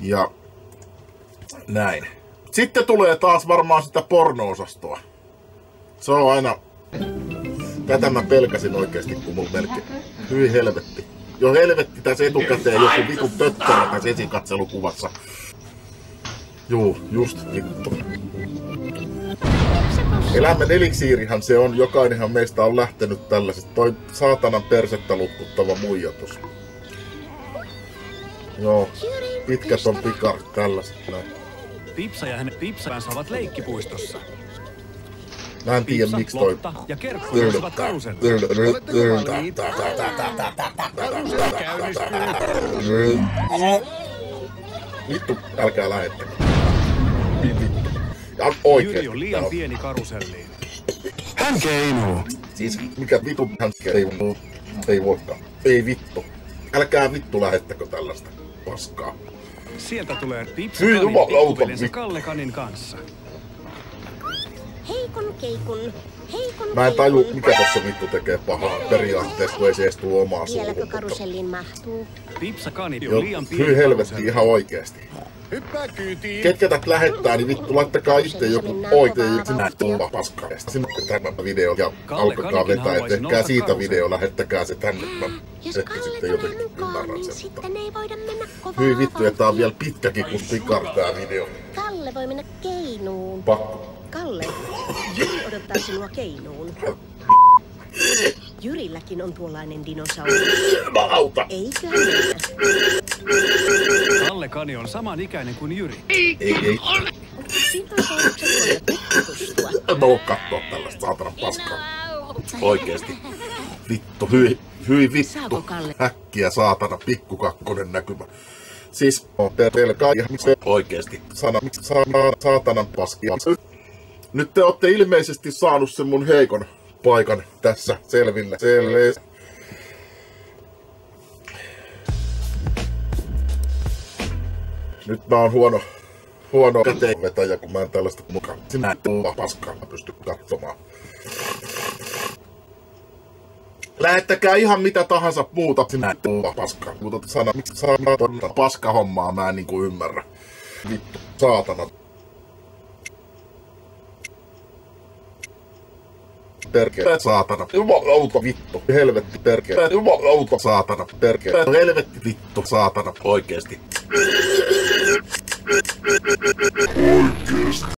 Ja näin. Sitten tulee taas varmaan sitä porno-osastoa. Se on aina... Tätä mä pelkäsin oikeesti, kun mulla melkein... Hyi helvetti. Jo helvetti tässä etukäteen joku vitun töttörä tässä esikatselukuvassa. Juu, just vittu. Elämän eliksiirihan se on, jokainenhan meistä on lähtenyt tällaisesta. Toi saatanan persettä lutkuttava muijatus. Joo, pitkät on pikarit tällaiset näin. Pipsa ja hänen pipsansa ovat leikkipuistossa. Mä en tiedä miksi toi... ja Kerkku nousevat karuselle. Vittu, älkää lähettäkö. Vittu. Ja oikeesti. Jyri on liian pieni karuselliin. Hän keinuu. Siis mikä vittu hän keinuu? Ei voikaan. Ei vittu. Älkää vittu lähettäkö tällaista paskaa. Sieltä tulee Pipsa Kanin pikkuveljensä Kalle Kanin kanssa. Heikon keikun. Mä en taju, mikä tossa vittu tekee pahaa periaatteessa, kun ei se edes tuu omaa suuhun. Vieläkö karuselliin mahtuu? Pipsa Kani on liian pieni Hyi helvetti karuselliin. ihan oikeesti. Hyppää kyytiin. Ketkä tät lähettää, niin vittu laittakaa itse joku oikein sinä tulla paskaa. Sinne tämän video ja alkakaa vetää, et tehkää siitä video, lähettäkää se tänne. Mä Jos ehkä Kalle sitten jotenkin tulee mukaan, ymmärrän niin sen. sitten ei voida mennä kovaa Hyi vittu, havaa. että tää on vielä pitkäkin kuin pikar tää video. Kalle voi mennä keinuun. Pakko. Kalle, Jyri odottaa sinua keinuun. Jyrilläkin on tuollainen dinosaurus. Jumalauta! Eikö niin? Kalle Kani on samanikäinen kuin Jyri. Ei. Sintokoulukset voivat nyt tutustua. En mä oo kattoo tällaista saatanan paskaa. Oikeesti. Vittu, hyi vittu. Saako Kalle? Häkkiä saatana, pikkukakkonen näkymä. Siis, pelkää ihan oikeesti. Saatanan paskia. Nyt te ootte ilmeisesti saanut sen mun heikon paikan tässä selville. Nyt mä oon huono käteenvetäjä, kun mä en tällaista mukaan. Sinä tulla paskaa pysty katsomaan. Lähettäkää ihan mitä tahansa muuta sinä tulla paskaa. Mutta sana paskahommaa mä en niinku ymmärrä. Vittu, saatana. Perkele, saatana. Jumalauta, vittu. Helvetti, perkele. Jumalauta, saatana. Perkele. Helvetti, vittu, saatana. Oikeesti.